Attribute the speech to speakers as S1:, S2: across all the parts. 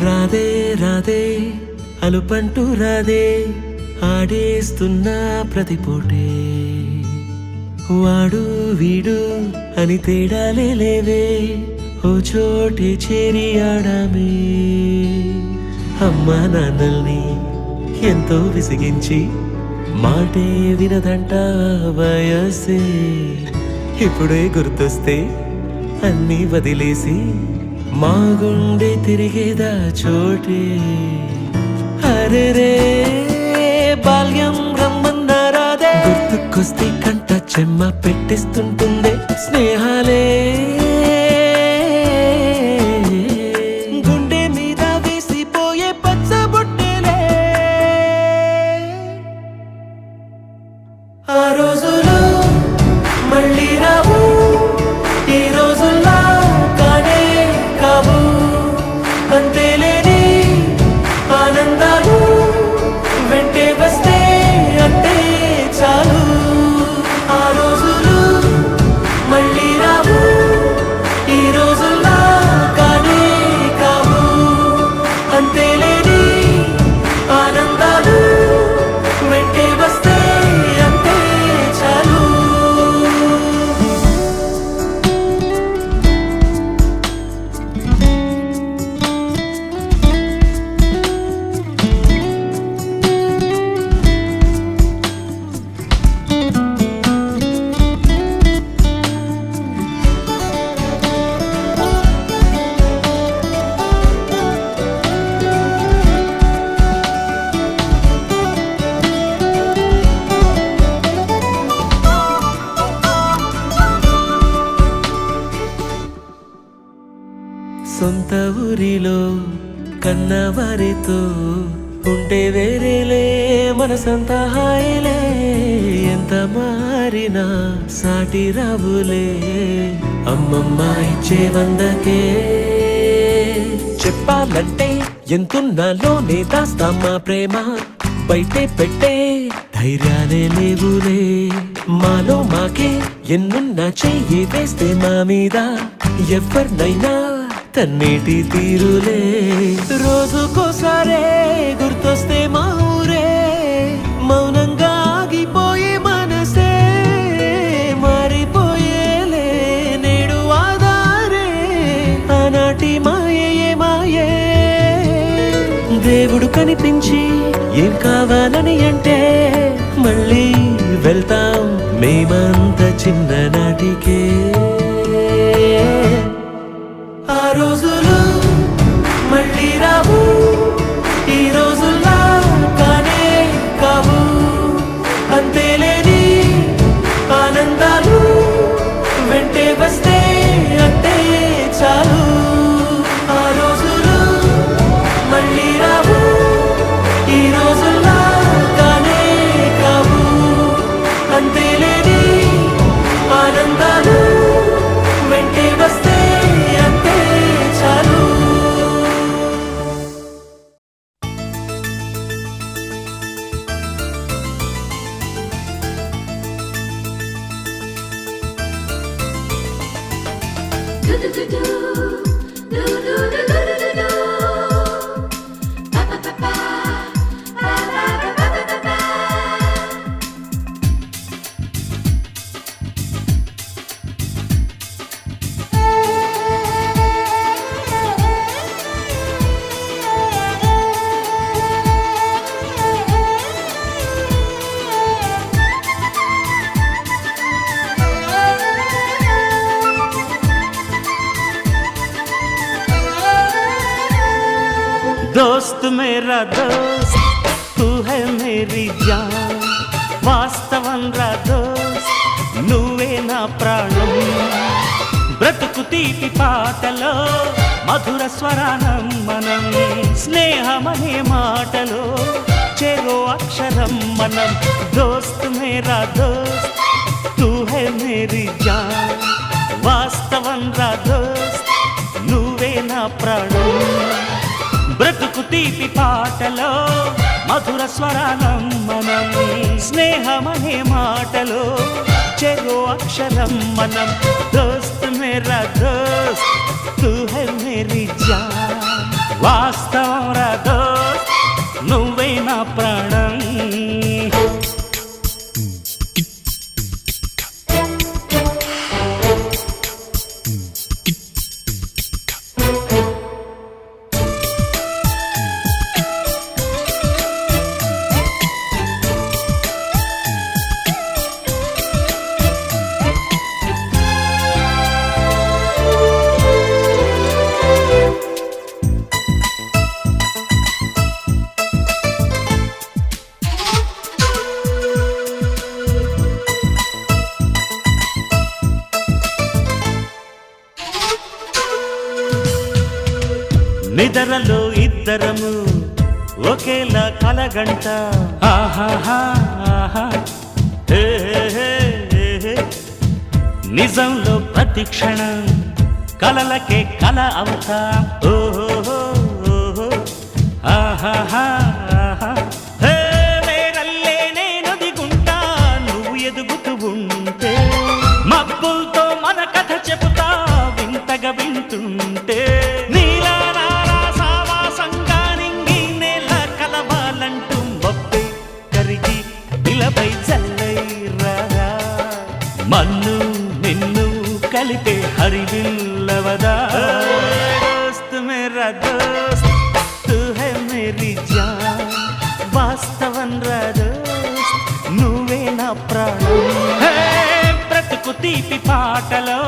S1: రాధే రాధే అలుపంటూ రాధే ఆడేస్తున్నా ప్రతిపూటే వాడు వీడు అని తేడాలే లేవే ఓ చోటే చేరి ఆడామే అమ్మా నాన్నల్ని ఎంతో విసిగించి మాటే వినదంట వయసే ఇప్పుడే గుర్తొస్తే అన్నీ వదిలేసి మా గుండె తిరిగేదా చోటే అరే రే బాల్యం రమ్మన్నారాదే గుర్తుకొస్తే కంట చెమ్మ పెట్టిస్తుంటుందే స్నేహాలే గుండె మీద వేసిపోయే పచ్చబొట్టెలే ఆ రోజులు మళ్ళీ రావు ఈ రోజుల్లా కానే కావు అంతేలేని ఆనందాలు వెంటే వస్తే అంటే చాలు ఆ రోజులు మళ్ళీ రావు ఈ రోజుల్లా కానే కావు అంతేలేని ఆనందాలు వెంటే వస్తే అంటే చాలు సొంత ఊరిలో కన్నవారితో ఉంటే వేరేలే మనసంతా హాయిలే ఎంత మారినా సాటి రావులే అమ్మమ్మ ఇచ్చే వందకే చెప్పాలంటే ఎంతున్నాలోనే దాస్తామా ప్రేమ బయటే పెట్టే ధైర్యాలే లేవులే మాలో మాకే ఎన్నున్నా చెయ్యి వేస్తే మా మీద ఎవరినైనా తన్నేటి తీరులే రోజుకోసారే గుర్తొస్తే మా ఊరే మౌనంగా ఆగిపోయే మనసే మారిపోయేలే నేడు ఆధారే ఆనాటి మాయే మాయే దేవుడు కనిపించి ఏం కావాలని అంటే మళ్ళీ వెళ్తాం మేమంత చిన్ననాటికే ఆ రోజులు మళ్ళీ రావు ఈ రోజుల్లా కానే కావు అంతేలేని ఆనందాలు వెంటే వస్తే అంటే చాలు ఆ రోజులు మళ్ళీ రావు ఈ రోజుల్లా కానే కావు అంతేలేని ఆనందాలు వెంటే వస్తే అంటే చాలు
S2: दोस्त मेरा दोस्त तू है मेरी जान వాస్తవం రా దోస్త్ నువ్వే నా ప్రాణం బ్రతుకు బ్రతుకు తీపి పాటలో మధుర స్వరానం మనం స్నేహమనే మాటలో చెరో అక్షరం మనం దోస్త్ మేరా దోస్త్ తూ హై మేరీ జాన్ వాస్తవం రా దోస్త్ నువ్వే నా ప్రాణం బ్రతుకు తీపి పాటలో మధుర స్వరానం మనం స్నేహమనే మాటలో చెరో అక్షరం మనం దోస్త్ మేరా దోస్త్ తూ హై మేరీ జాన్ వాస్తవం రా దోస్త్ నువ్వే నా ప్రాణం నిద్రలో ఇద్దరము ఒకేలా కలగంట ఆహాహా ఆహా హే హే హే నిజంలో ప్రతి క్షణం కలలకే కల అవుతా ఓహో ఆహాహా ఆహా హే నేనల్లే నేను దిగుంటా నువ్వు ఎదుగుతూ ఉంటే మబ్బులతో మన కథ చెబుతా వింతగా వింటుంటే మన్ను నిన్ను కలిపే హరివిల్లవదా దోస్త్ మేరా దోస్త్ తూ హై మేరీ జాన్ వాస్తవం రా దోస్త్ నువ్వే నా ప్రాణం బ్రతుకు తీపి పాటలో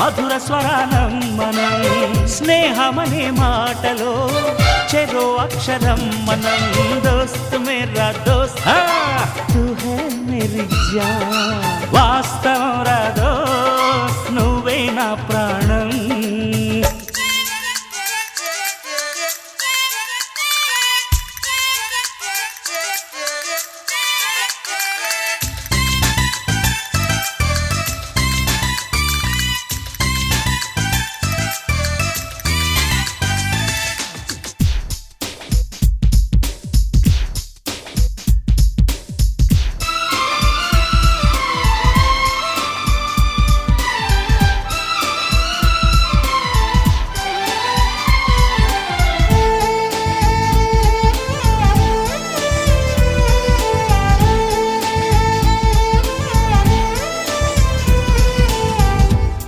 S2: మధుర స్వరానం మనం స్నేహమనే మాటలో చెరో అక్షరం మనం దోస్త్ మేరా దోస్త్ తూ హై మేరీ జాన్ వాస్తవం రా దోస్త్ నువ్వే నా ప్రాణం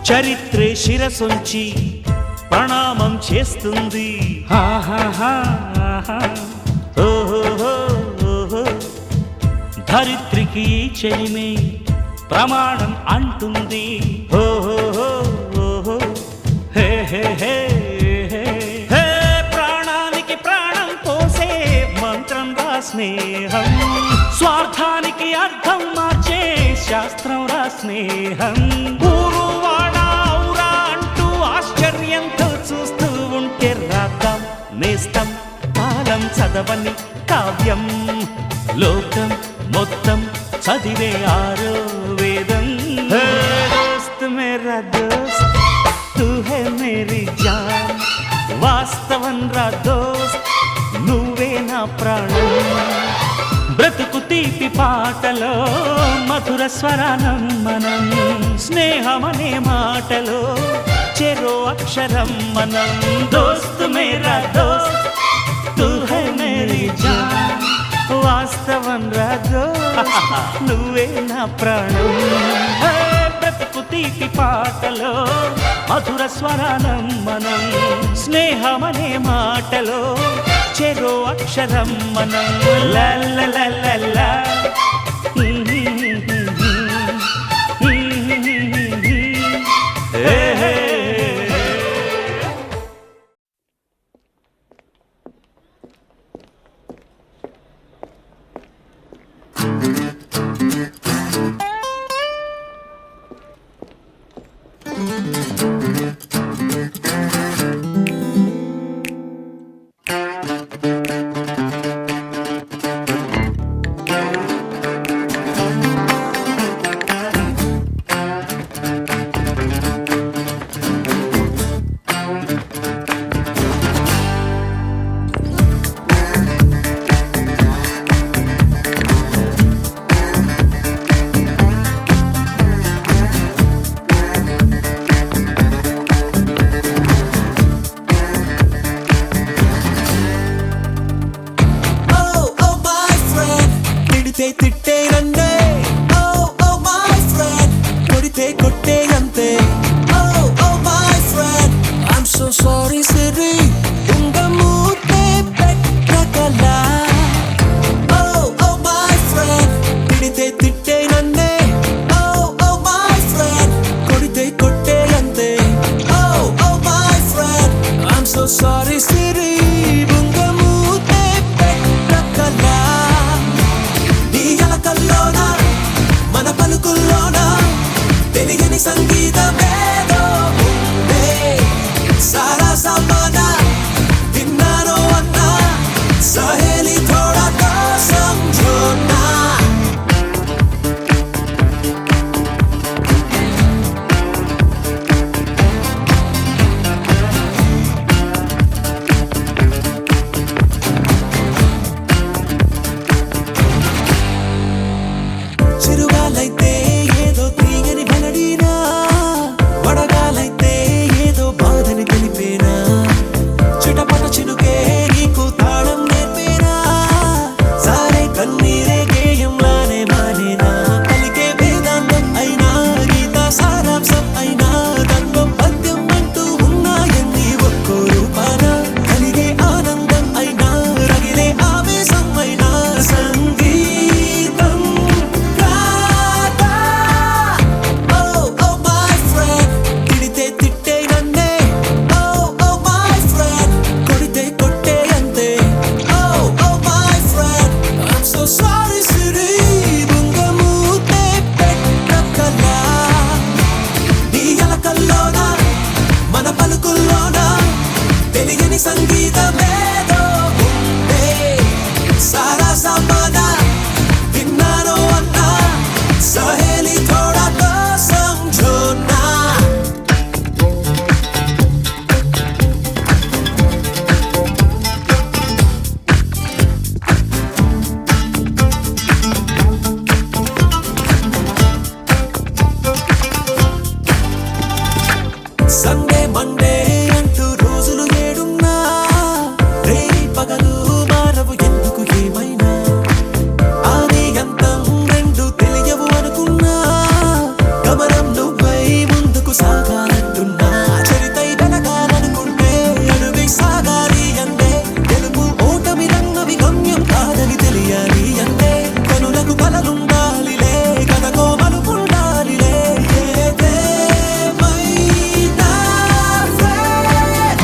S2: చరిత్రే శిరసొంచి ప్రణామం చేస్తుంది ఓహో ధరిత్రికి చెలిమే ప్రమాణం అంటుంది ఓహో హే హే హే హే ప్రాణానికి ప్రాణం పోసే మంత్రం రా స్నేహం స్వార్థానికి అర్థం మార్చే శాస్త్రం రా స్నేహం ఆశ్చర్యంతో చూస్తూ ఉంటే రాద్దాం నేస్తం కాలం చదవని కావ్యం లోకం మొత్తం చదివే ఆరో వేదం దోస్త్ మేరా దోస్త్ తూ హై మేరీ జాన్ వాస్తవం రా దోస్త్ నువ్వే నా ప్రాణం బ్రతుకు తీపి పాటలో మధుర స్వరానం మనం స్నేహమనే మాటలో చెరో అక్షరం మనం దోస్త్ మేరా దోస్త్ తూ హై మేరీ జాన్ వాస్తవం రా దోస్త్ నువ్వే నా ప్రాణం బ్రతుకు తీపి పాటలో మధుర స్వరానం మనం స్నేహమనే మాటలో చెరో అక్షరం మనం లా లా లా లా లా
S1: తిట్టే నన్నే Oh oh my friend కొడితే కొట్టే అంతే Oh oh my friend I'm so sorry Siri ఉంగ మూతే పెట్టకలా Oh oh my friend తిడితే తిట్టే నన్నే Oh oh my friend కొడితే కొట్టే అంతే Oh oh my friend I'm so sorry Siri ఉంగ మూతే పెట్టకలా నీ అలకల్లోన మన పలుకుల్లోన తెలియని సంగీతమేదో ఉందే సారా సామానా విన్నానో అన్నా సహేలి థోడా తో సమझो ना చిరుగాలైతే ఏదో తీయని వెలడినా వడగాలైతే ఏదో బాధని తెలిపేనా చిటపట చినుకే నీకు తాళం నేర్పేనా సారే కన్నీరే గేయంలానే మానేనా పలికే వేదాంతం అయినా గీత సారాంశం అయినా దాంట్లో పద్యం అంటూ ఉన్నాయన్ని ఒక్కో రూపాన కలిగే ఆనందం అయినా రగిలే ఆవేశం అయినా సంగీతం కాదా Oh oh my friend తిడితే తిట్టే నన్నే Oh oh my friend కొడితే కొట్టే అంతే Oh oh my friend I'm so sorry Siri ఉంగ మూతే పెట్టకలా నీ అలకల్లోన మన పలుకుల్లోన తెలియని సంగీతమేదో ఉందే సారా సామానా విన్నానో అన్నా సహేలి థోడా తో సమझो ना సండే మండే అంటూ రోజులు ఏడున్నా రే పగలు మారవు ఎందుకు ఏమైనా ఆది అంతం రెండు తెలియవు అనుకున్నా గమనం నువ్వై ముందుకు సాగాలంటున్నా చరితై వెలగాలనుకుంటే అడుగై సాగాలి అంటే గెలుపు ఓటమి రంగవి గమ్యం కాదని తెలియాలి అంటే కనులకు కలలుండాలిలే కథకో మలుపుండాలిలే ఏదేమైనా friend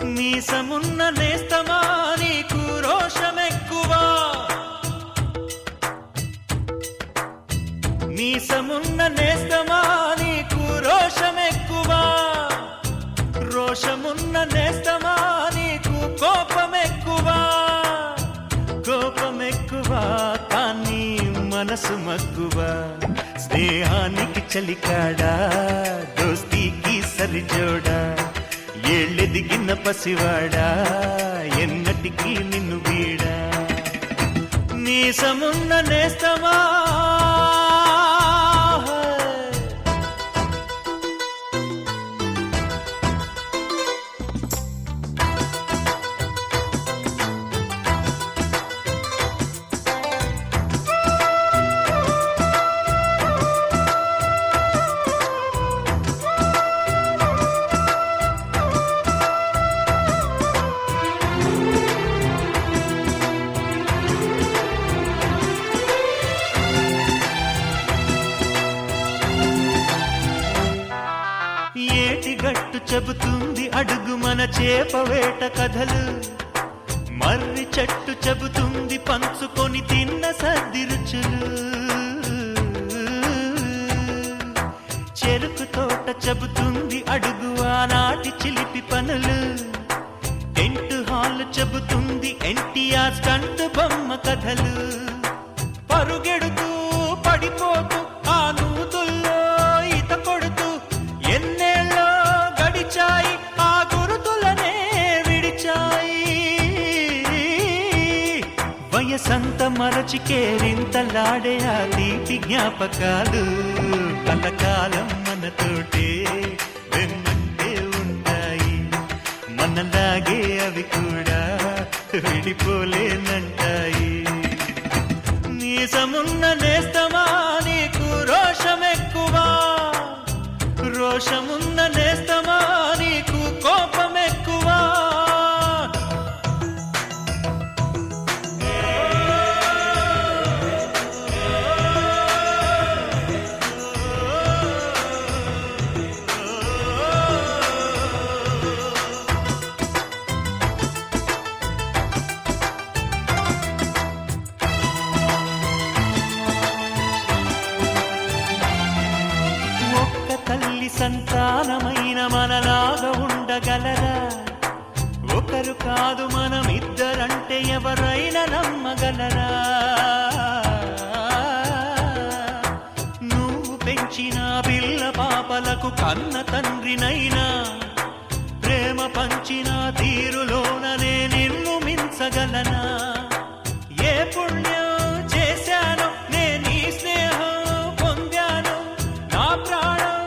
S2: మీసమున్న నేస్తమా నీకు రోషమెక్కువా మీసమున్న నేస్తమా నీకు రోషమెక్కువా రోషమున్న నేస్తమా నీకు కోపమెక్కువా కోపమెక్కువా కానీ మనసు మక్కువా స్నేహానికి చలికాడా దోస్తీకి సరిజోడా ఏళ్ళెదిగిన పసివాడా ఎన్నటికీ నిన్ను వీడా మీసమున్న నేస్తమా చెబుతుంది అడుగు మన చేప వేట కథలు, మర్రి చెట్టు చెబుతుంది పంచుకొని తిన్న సర్ది రుచులు, చెరుకు తోట చెబుతుంది అడుగు ఆనాటి చిలిపి పనులు, టెంట్ హాల్ చెబుతుంది ఎన్టీఆర్ స్టంట్ బొమ్మ కథలు, పరుగెడుతూ పడిపోతూ ఆ నూతుల్లో ఈత కొడుతూ ఎన్నేళ్ళో గడిచాయి ఆ గురుతులనే విడిచాయి, వయసంత మరచి కేరింతలాడే ఆ తీపి జ్ఞాపకాలు కలకాలం మనతోటే వెన్నంటే ఉంటాయి, మనలాగే అవి కూడా విడిపోలేనంటాయి. నీసమున్న నేస్తమా నీకు రోషమెక్కువా, రోషమున్న నేస్తమా నీకు కోపమెక్కువా, సంతానమైన మనలాగా ఉండగలరా, ఒకరు కాదు మనమిద్దరంటే ఎవరైనా నమ్మగలరా, నువ్వు పెంచిన పిల్ల పాపలకు కన్న తండ్రినైనా, ప్రేమ పంచిన తీరులోననే నిన్ను మించగలనా, ఏ పుణ్యం చేశానో నేను ఈ స్నేహం పొందాను, నా ప్రాణం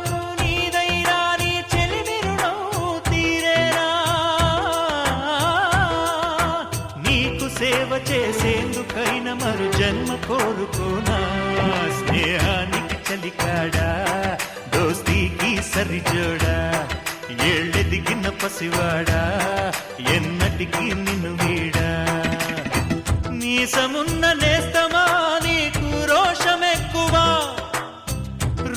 S2: సేవ చేసేందుకైనా మరు జన్మ కోరుకోనా, స్నేహానికి చలికాడా దోస్తీకి సరిజోడా, ఏళ్ళెదిగిన పసివాడా ఎన్నటికి నిన్ను వీడా, నీసమున్న నేస్తమా నీకు రోషమెక్కువా,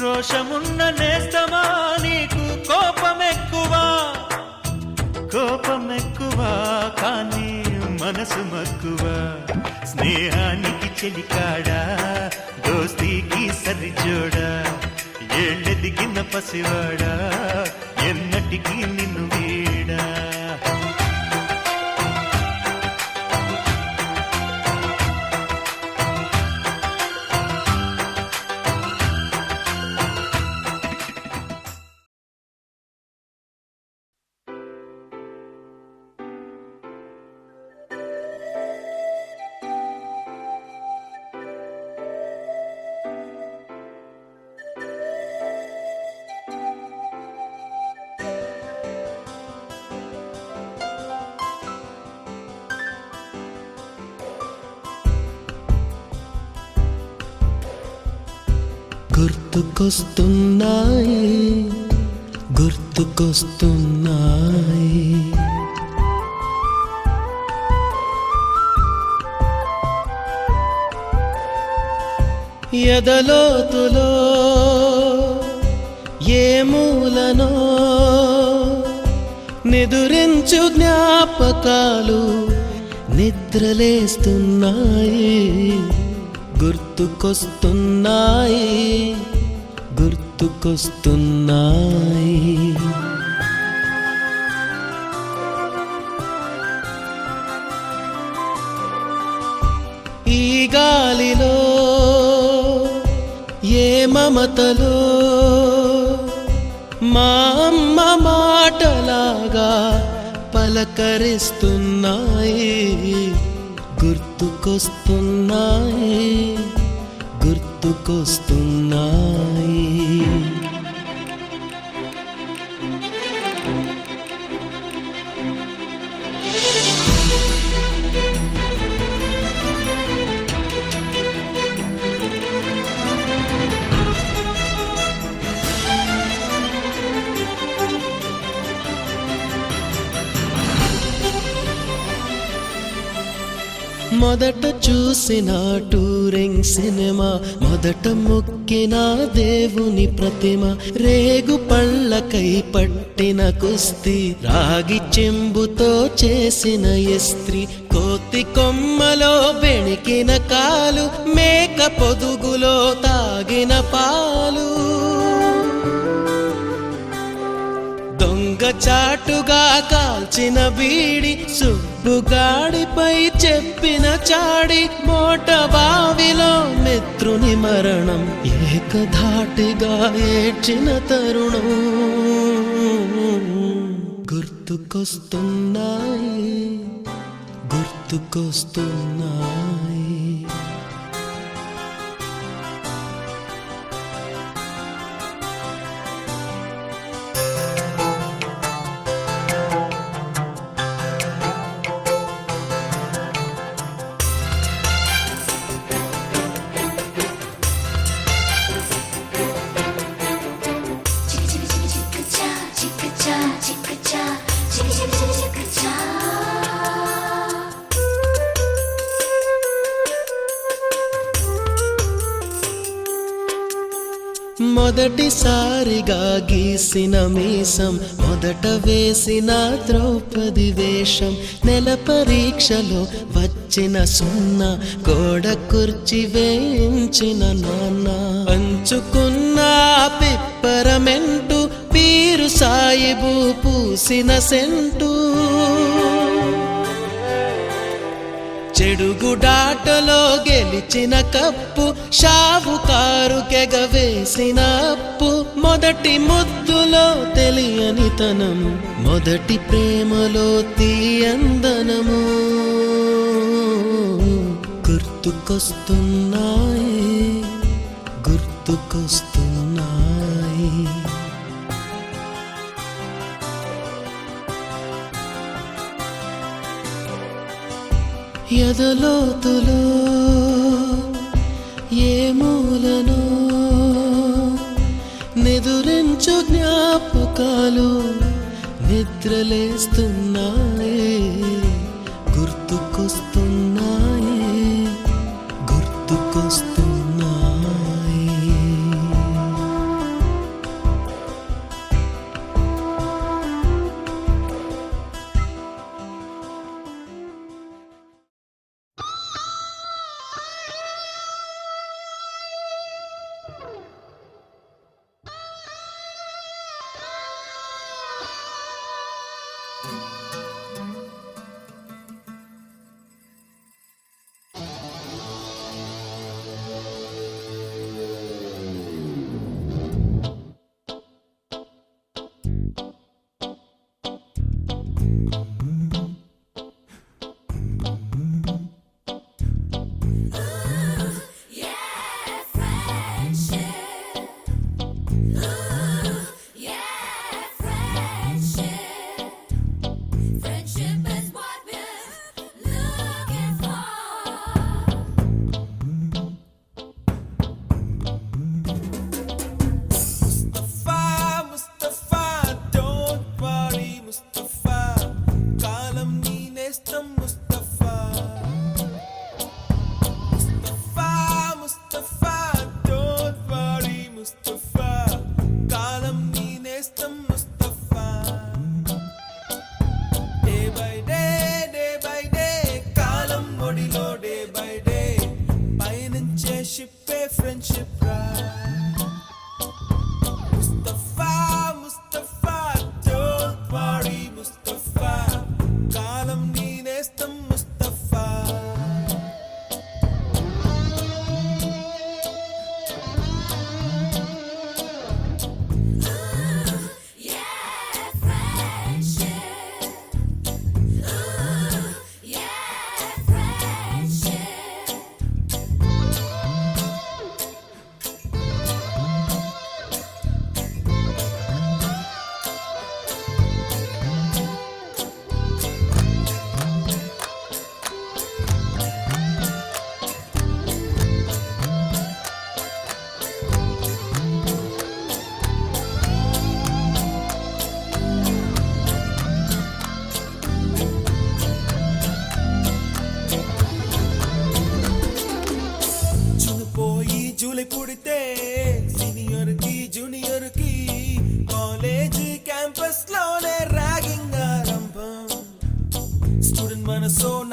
S2: రోషమున్న నేస్తమా నీకు కోపమెక్కువా, కోపమెక్కువా కానీ మనసు మక్కువ, స్నేహానికి చెలికాడా దోస్తీకి సరిజోడా, ఏళ్ళెదిగిన పసివాడా ఎన్నటికి నిన్ను వీడా.
S1: గుర్తుకొస్తున్నాయి గుర్తుకొస్తున్నాయి ఎదలోతులో ఏ మూలనో నిదురించు జ్ఞాపకాలు నిద్రలేస్తున్నాయి, గుర్తుకొస్తున్నాయి గుర్తుకొస్తున్నాయి. ఈ గాలిలో ఏ మమతలో మా అమ్మ మాటలాగా పలకరిస్తున్నాయి, గుర్తుకొస్తున్నాయి గుర్తుకొస్తున్నాయి. మొదట చూసిన టూరింగ్ సినిమా, మొదట మొక్కిన దేవుని ప్రతిమ, రేగు పళ్ళకై పట్టిన కుస్తీ, రాగి చెంబుతో చేసిన ఇస్త్రీ, కోతి కొమ్మలో బెణికిన కాలు, మేక పొదుగులో తాగిన పాలు, దొంగ చాటుగా కాల్చిన బీడి, సుబ్బుగాడిపై చెప్పిన చాడి, మోట బావిలో మిత్రుని మరణం, ఏకధాటిగా ఏడ్చిన తరుణం గుర్తుకొస్తున్నాయి, గుర్తుకొస్తున్నాయి. మొదటిసారిగా గీసిన మీసం, మొదట వేసిన ద్రౌపది వేషం, నెల పరీక్షలో వచ్చిన సున్నా, గోడ కుర్చీ వేయించిన నాన్న, పంచుకున్న పిప్పరమెంటు, పీరు సాయిబు పూసిన సెంటు, చెడుగుడాటలో గెలిచిన కప్పు, షావుకారు కెగవేసిన అప్పు, మొదటి ముద్దులో తెలియనితనం, మొదటి ప్రేమలో తీయందనము గుర్తుకొస్తున్నాయి, గుర్తుకొస్తున్నాయి. ఎదలోతులో ఏ మూలనో నిదురించు జ్ఞాపకాలు నిద్రలేస్తున్నాయి, గుర్తుకొస్తున్నాయి, గుర్తుకొస్తున్నాయి.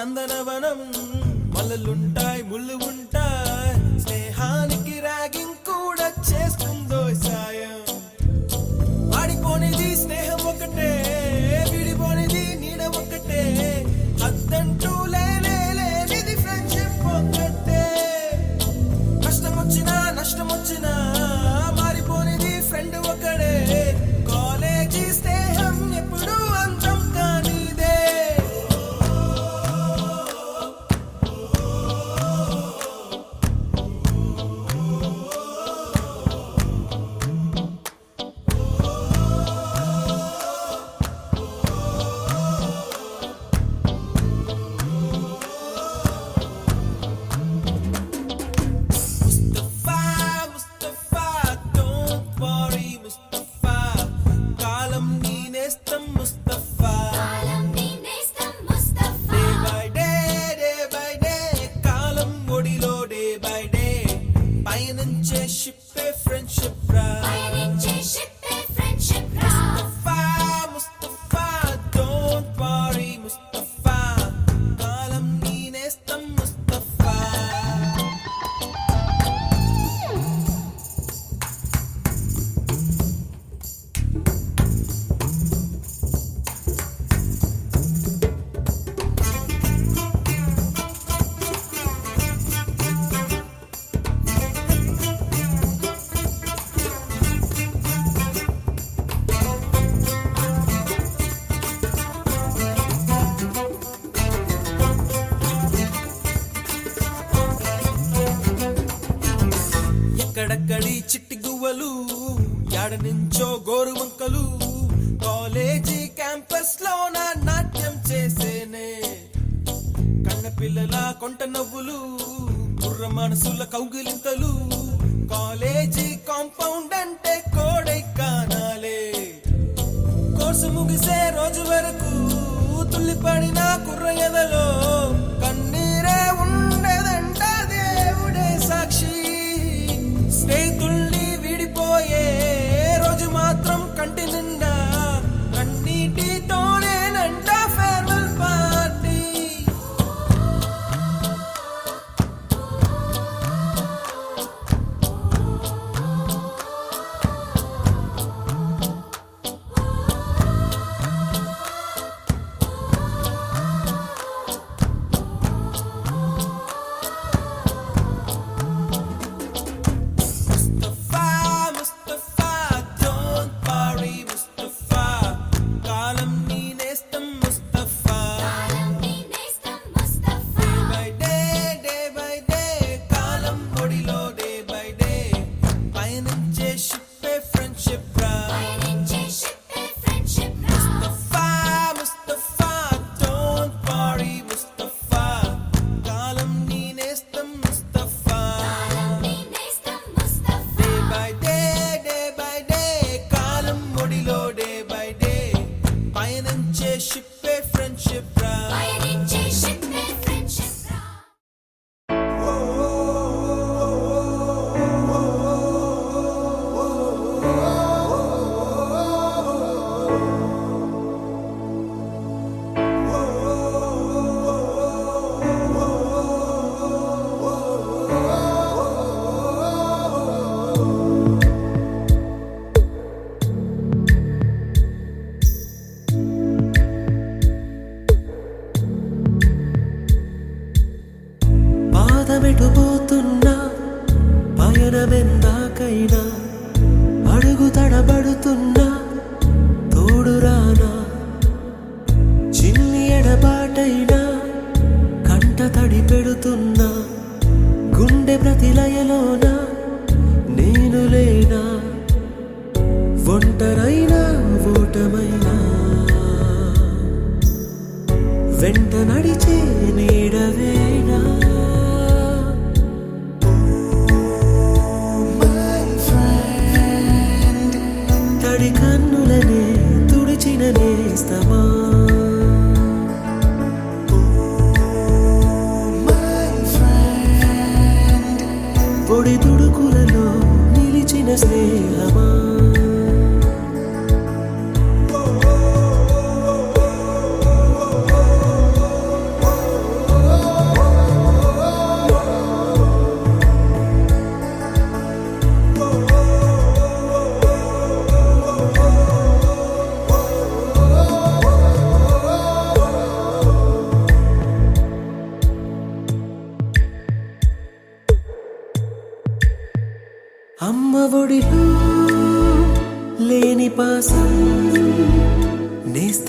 S3: నందనవనం మల్లలుంటాయి ముళ్ళు ఉంటాయి స్నేహానికి ర్యాగింగ్ కూడా చేస్తుందో సాయం వాడిపోనిది స్నేహం ఒకటే విడిపోనిది నీడ ఒకటే అద్దంటూ లేనిది ఫ్రెండ్షిప్ ఒకటే కష్టం వచ్చినా నష్టం వచ్చినా మారిపోనిది ఫ్రెండ్ ఒకడే కాలేజీ స్నేహం ఎప్పుడు అంతం కానిదే ముస్తఫా don't worry ముస్తఫా కాలం నీ నేస్తం ముస్తఫా డే బై డే కాలం ఒడిలో డే బై డే పయనించే షిప్పే ఫ్రెండ్షిప్ రా ముస్తఫా don't worry ముస్తఫా కాలం నీ నేస్తం ముస్తఫా ఎక్కడక్కడి చిట్టి గువ్వలు యాడ నుంచో గోరు వంకలు కాలేజీ క్యాంపస్ లో నా నాట్యం చేసేనే కన్న పిల్లల కొంట నవ్వులు కుర్ర మనసుల కౌగిలింతలు కాలేజీ కాంపౌండ్ అంటే కోడై కానాలే కోర్సు ముగిసే రోజు వరకు తుల్లిపడిన కుర్ర ఎదలో కన్నీరే ఉండదంట దేవుడే సాక్షి స్నేహితుల్ని విడిపోయే రోజు మాత్రం కంటి నిండా కన్నీటితోనేనంట farewell party Mustafa don't worry Mustafa కాలం నీ నేస్తం ముస్తఫా డే బై డే కాలం ఒడిలో డే బై డే పయనించే షిప్పే ఫ్రెండ్షిప్ రా ముస్తఫా don't worry ముస్తఫా కాలం నీ నేస్తం ముస్తఫా డే బై డే కాలం ఒడిలో డే బై డే పయనించే షిప్పే ఫ్రెండ్షిప్ రా
S1: పాదమెటు పోతున్నా పయనమెందాకైనా అడుగు తడబడుతున్నా తోడురానా చిన్ని ఎడబాటైనా కంట తడి పెడుతున్నా గుండె ప్రతిలయలోన నేను లేనా ఒంటరైనా ఓటమైనా వెంట నడిచే నీడవేనా తడి కన్నులనే తుడిచిన నేస్తమా పొడి తుడుకులలో నిలిచిన స్నేహమా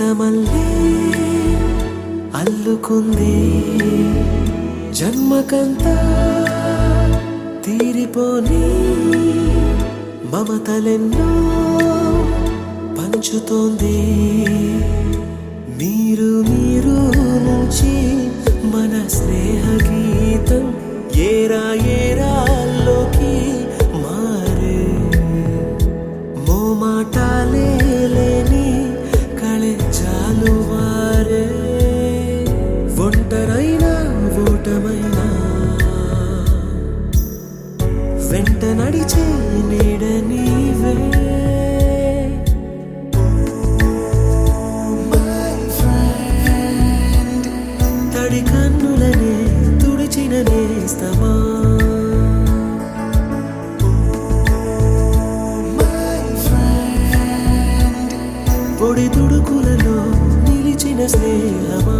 S1: సీతమల్లే అల్లుకుంది జన్మకంతా తీరిపోని మమతలెన్నో పంచుతోంది మీరు మీరు నుంచి మన స్నేహ గీతం ఏరా ఏరాల్లోకి మారే మోమాటాలే లేని కళెజాలు వారే ఒంటరైనా ఓటమైనా వెంట నడిచే నీడ నీవే తడి కన్నులనే తుడిచిన నేస్తమా పొడి తుడుకులలో నిలిచిన స్నేహమా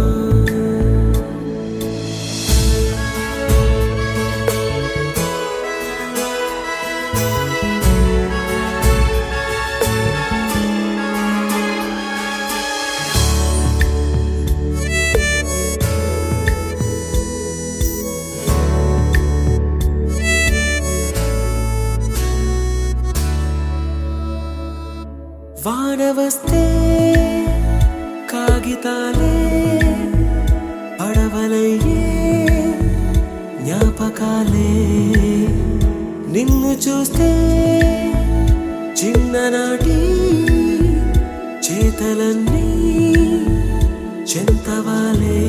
S1: వాన వస్తే కాగితాలే పడవలయ్యే జ్ఞాపకాలే నిన్ను చూస్తే చిన్ననాటి చేతలన్నీ చెంతవాలే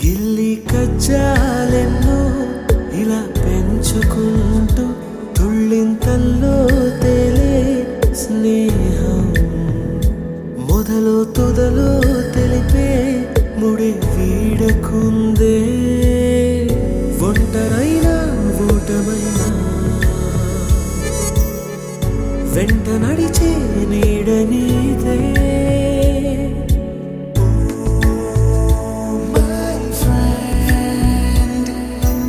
S1: గిల్లి కజ్జాలెన్నో ఇలా పెంచుకుంటూ తుళ్ళింతల్లో తేలే స్నేహం మొదలు తుదలు తెలిపే ముడి వీడకుందే ఒంటరైనా ఓటమైనా వెంట నడిచే నీడ నీదే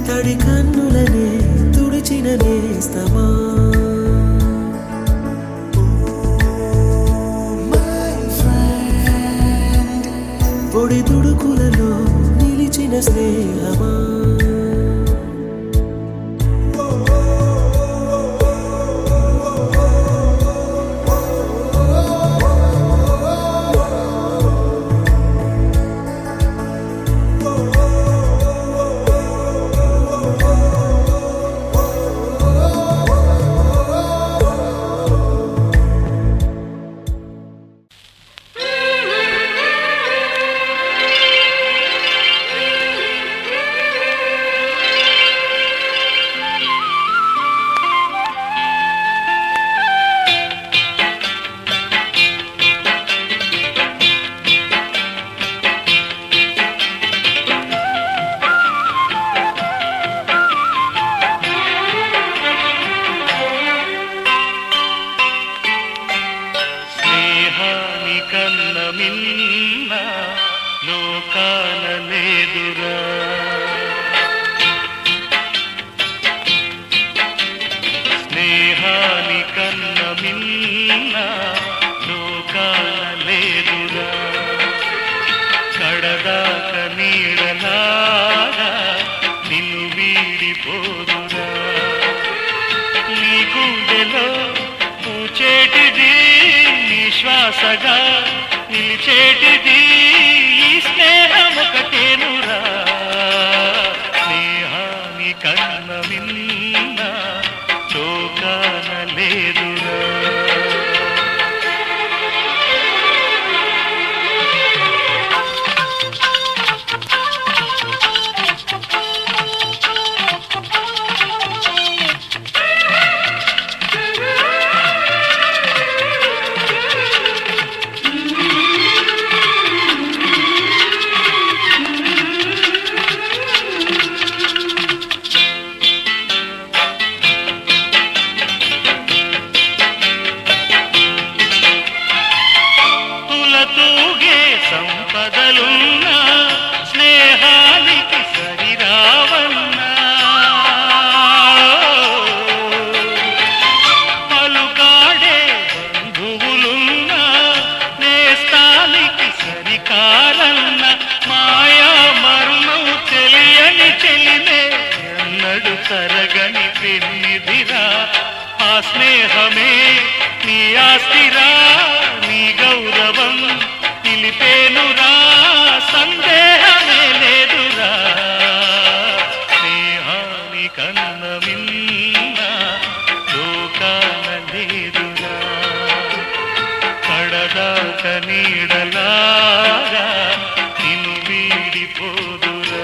S1: తడి కన్నులనే తుడిచిన నేస్తమా పొడి తుడుకులలో నిలిచిన స్నేహమా
S2: మిన్న లోకాన లేదురా స్నేహాని కన్న మిన్న లోకాన లేదురా కడదాక నీడలాగా నిన్ను వీడిపోదురా నీ గుండెలో పూచేటిది శ్వాసగా నిలిచేటిది ఈ స్నేహం ఒకటేనురా స్నేహాని కన్న మిన్న లోకాన లేదురా సంపదలున్నా స్నేహానికి సరిరావన్నా పలుకాడే బంధువులున్నా నేస్తా పెన్నిధిరా ఆ స్నేహమే నీ ఆస్తిరా నీ గౌరవం నిలిపేనురా సందేహమే లేదురా స్నేహాని కన్న మిన్న లోకాన లేదురా కడదాక నీడలాగా నిన్ను వీడిపోదురా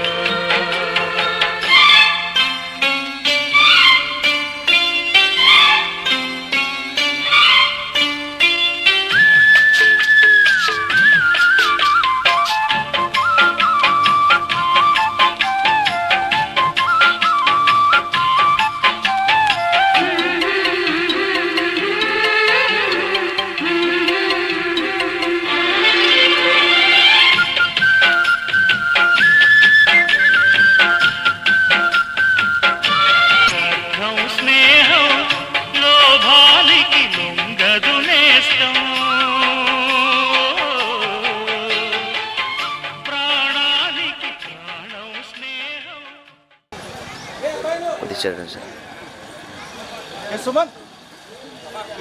S3: సుమన్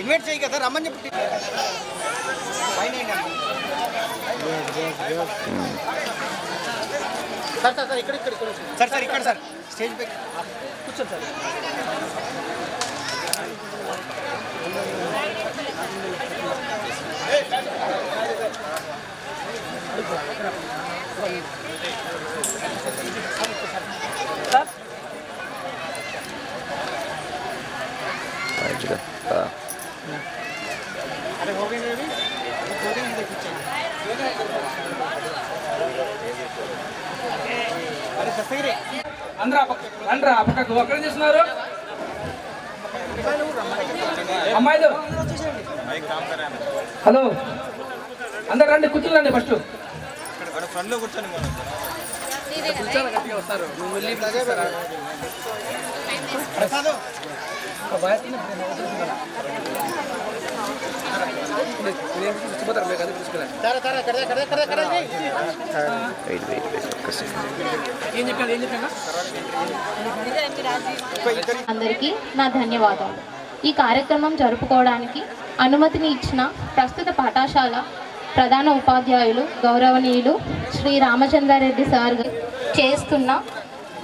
S3: ఇన్వైట్ చేయి కదా రమ్మని చెప్పి సార్ సార్ సార్ ఇక్కడ సార్ సార్ ఇక్కడ సార్ స్టేజ్ పై కూర్చోండి సార్ अरे हो गए अभी अरे सस्ते అందరూ పక్కకు ఒక్కడే చేస్తున్నారు అమ్మాయిలు హలో అందరు రండి కూర్చోండి ఫస్ట్ ఫ్రంట్ లో కూర్చోండి కూర్చోండి గట్టిగా వస్తారు నువ్వు వెళ్ళి ప్రసాద్
S4: అందరికీ నా ధన్యవాదాలు. ఈ కార్యక్రమం జరుపుకోవడానికి అనుమతిని ఇచ్చిన ప్రస్తుత పాఠశాల ప్రధాన ఉపాధ్యాయులు గౌరవనీయులు శ్రీ రామచంద్రారెడ్డి సార్ చేస్తున్న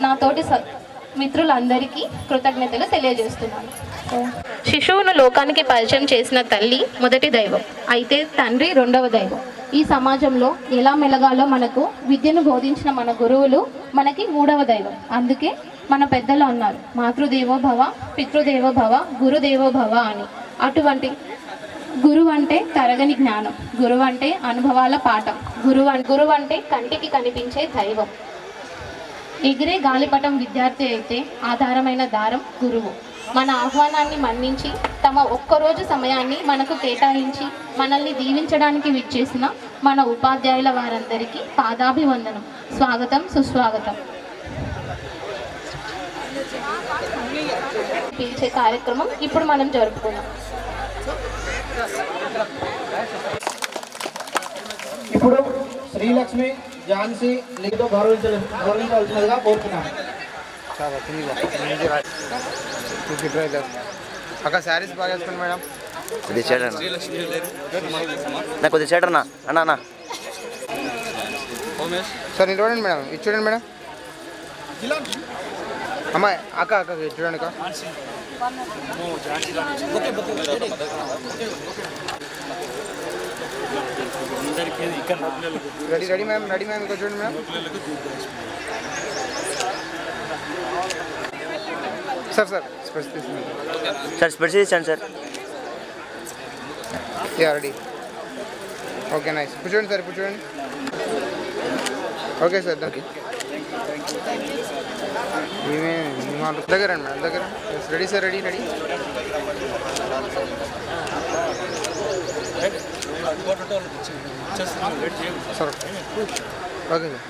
S4: నాతోటి మిత్రులందరికీ కృతజ్ఞతలు తెలియజేస్తున్నాను. శిశువును లోకానికి పరిచయం చేసిన తల్లి మొదటి దైవం, అయితే తండ్రి రెండవ దైవం. ఈ సమాజంలో ఎలా మెలగాలో మనకు విద్యను బోధించిన మన గురువులు మనకి మూడవ దైవం. అందుకే మన పెద్దలు అన్నారు, మాతృదేవో భవ, పితృదేవో భవ, గురుదేవో భవ అని. అటువంటి గురువు అంటే తరగని జ్ఞానం, గురువు అంటే అనుభవాల పాఠం, గురువు అంటే కంటికి కనిపించే దైవం. ఎగిరే గాలిపటం విద్యార్థి అయితే ఆధారమైన దారం గురువు. మన ఆహ్వానాన్ని మన్నించి తమ ఒక్కరోజు సమయాన్ని మనకు కేటాయించి మనల్ని దీవించడానికి విచ్చేసిన మన ఉపాధ్యాయుల వారందరికీ పాదాభివందనం, స్వాగతం, సుస్వాగతం. పిలిచే కార్యక్రమం ఇప్పుడు మనం జరుపుకున్నాం.
S3: ఇప్పుడు శ్రీలక్ష్మి ఝాన్సీ లీతో గౌరవించవలసినదిగా కోరుతున్నాను. అక్కడ శారీస్ బాగా వేసుకోండి మేడం.
S5: కొద్దిగా చేయడన్నా నా కొద్దిగా చేయడన్నా అన్నా
S3: సార్ ఇది చూడండి మేడం, ఇది చూడండి మేడం. అమ్మాయి అక్క ఇది చూడండి అక్క. రెడీ మ్యామ్, రెడీ మ్యామ్, ఇక్కడ చూడండి మ్యామ్. సార్ స్పెట్స్ తీసుకున్నాను
S5: సార్, స్పెట్స్ ఇచ్చాను sir.
S3: Yeah ready, okay nice. ఇప్పుడు చూడండి సార్, ఇప్పుడు చూడండి. Okay sir, okay. దగ్గర రండి మేడం, దగ్గర. Ready sir, ready sir. Okay sir.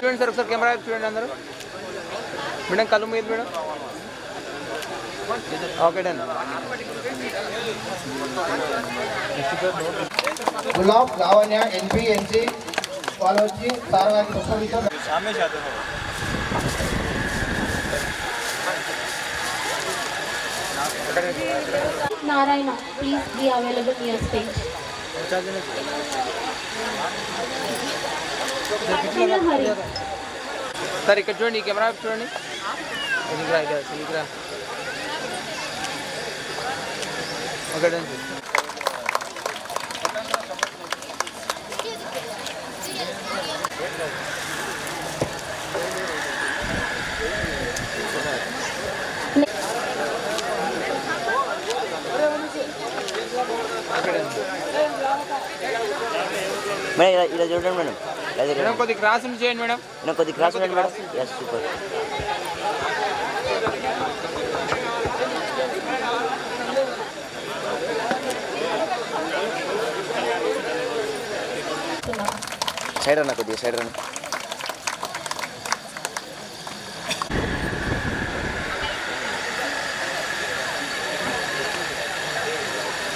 S3: చూడండి సార్, ఒకసారి కెమెరా చూడండి అందరూ. మేడం కళ్ళు మీద మేడం. Okay done.
S6: గులాబ్ లావణ్య ఎన్పి ఎన్సి వాళ్ళు వచ్చి సార్ గారికి పుష్పమిస్తారు.
S4: Narayana, please be available near stage. Hari.
S3: Sir ఇక్కడ చూడండి, ఈ కెమెరా చూడండి. Okay done.
S5: మేడం ఇలా చూడండి మేడం.
S3: మేడం కొద్ది క్రాస్ చేయండి మేడం.
S5: నేను కొద్ది cross madam. Yes super. Side అన్న, కొద్దిగా సైడ్ అన్న.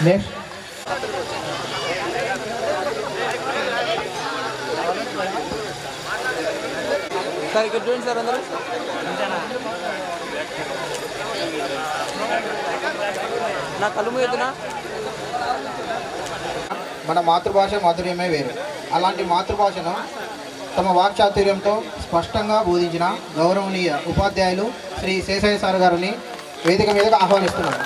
S6: నెక్స్ట్
S3: సార్ ఇక్కడ చూడండి సార్ అందరూ. నా కళ్ళు మూయొద్దునా?
S6: మన మాతృభాష మాధుర్యమే వేరు. అలాంటి మాతృభాషను తమ వాక్చాతుర్యంతో స్పష్టంగా బోధించిన గౌరవనీయ ఉపాధ్యాయులు శ్రీ శేషయ్య సార్ గారిని వేదిక మీదకు ఆహ్వానిస్తున్నారు.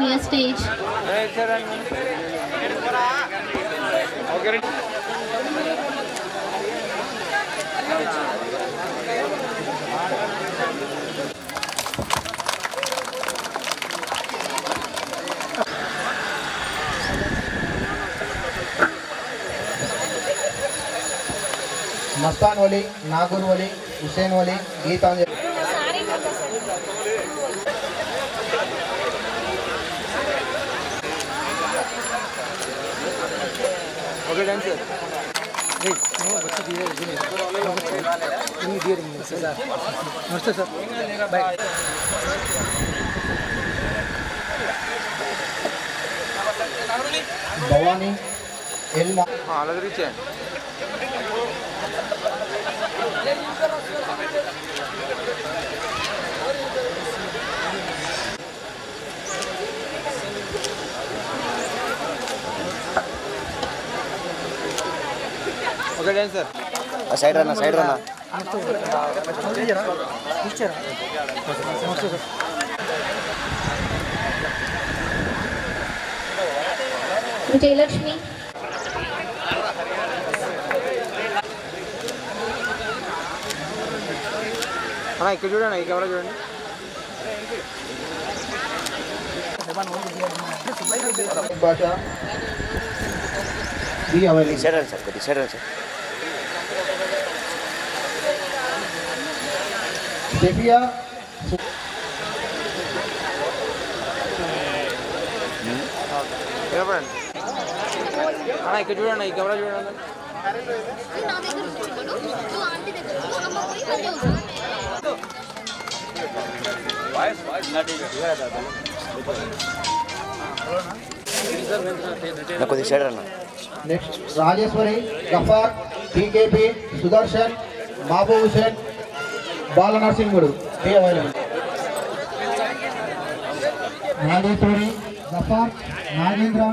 S4: Near stage.
S6: Mastan Vali, Nagur Vali, Hussain Vali, Geetanjali.
S3: Okay done sir. నమస్తే సార్. బాయ్.
S6: భవానీ ఎల్మా.
S3: అలా తిరిగిచ్చేయండి. Okay done sir.
S5: సైడ్ అన్న, సైడ్ అన్న.
S4: Vijayalakshmi.
S3: ఇక్కడ చూడండి, ఈ కెమెరా చూడండి.
S6: భాష
S5: సైడ్ అన్న సార్, కొద్దిగా సైడ్ అన్న సార్.
S6: సెఫియా
S3: ఇక్కడ చూడండి, ఈ కెమెరా చూడండి.
S5: కొద్దిగా సైడ్ అన్న.
S6: నెక్స్ట్ రాజేశ్వరి, గఫార్, టీకేపీ, సుదర్శన్, మహబూబ్ హుసేన్, బాల నరసింహుడు. రాజేశ్వరి, గఫార్, నాగేంద్ర,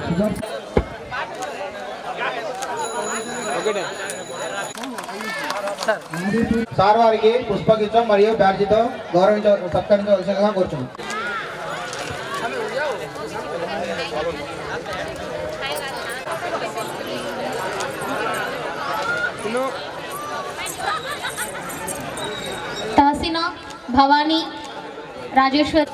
S6: సుదర్శన్. సార్ వారికి పుష్పగుచ్చం మరియు బ్యాడ్జితో సత్కరించవలసిందిగా కోరుచున్నాం.
S4: Tahsina, Bhavani, Rajeshwar.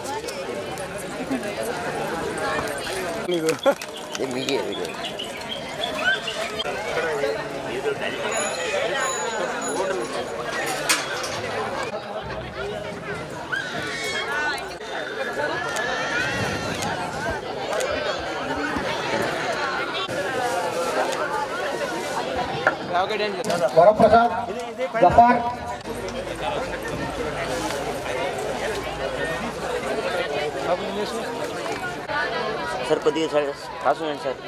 S6: Varaprasad, Ghaffar,
S5: sir కొద్దిగా సార్ క్లాస్ ఉండండి sir.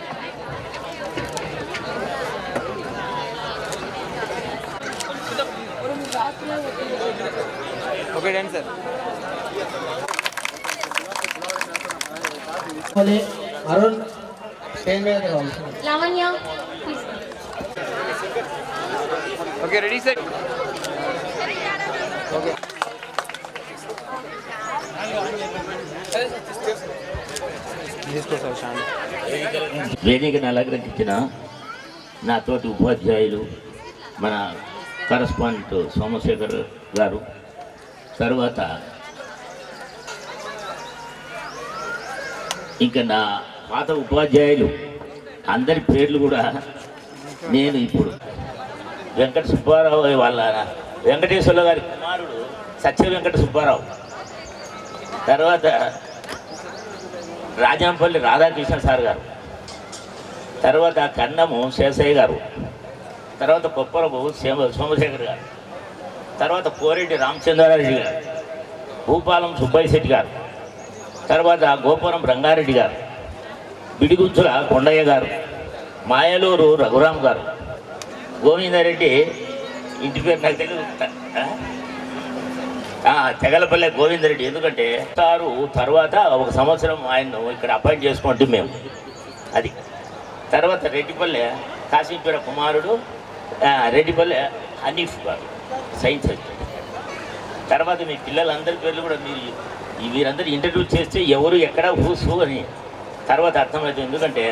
S3: Okay done sir.
S6: Arun stage మీద రావాలి.
S4: Lavanya
S3: okay ready sir. Okay తీసుకో సార్ శాంతి.
S7: వేదికను అలంకరించిన నా తోటి ఉపాధ్యాయులు, మన కరస్పాండెంట్ సోమశేఖర్ గారు, తర్వాత ఇంకా నా పాత ఉపాధ్యాయులు అందరి పేర్లు కూడా నేను ఇప్పుడు వెంకట సుబ్బారావు వాళ్ళ వెంకటేశ్వర్ల గారి కుమారుడు సత్య వెంకట సుబ్బారావు, తర్వాత రాజంపల్లి రాధాకృష్ణ సార్ గారు, తర్వాత కన్నము శేషయ్య గారు, తర్వాత కొప్పరపు సోమశేఖర్ గారు, తర్వాత కోరెడ్డి రామచంద్రారెడ్డి గారు, భూపాలం సుబ్బయ్య శెట్టి గారు, తర్వాత గోపురం రంగారెడ్డి గారు, బిడిగుంచుల కొండయ్య గారు, మాయలూరు రఘురామ్ గారు, గోవిందారెడ్డి ఇంటి పేరు నాకు తెలియదు, తెగలపల్లె గోవిందరెడ్డి. ఎందుకంటే సారు తర్వాత ఒక సంవత్సరం ఆయన్ను ఇక్కడ అపాయింట్ చేసుకుంటే మేము అది. తర్వాత రెడ్డిపల్లె కాశీపేర కుమారుడు రెడ్డిపల్లె హనీఫ్ గారు సైన్స్ అయితే. తర్వాత మీ పిల్లలందరి పేర్లు కూడా వీరందరూ ఇంటర్వ్యూ చేస్తే ఎవరు ఎక్కడ హూసు అని తర్వాత అర్థమవుతుంది. ఎందుకంటే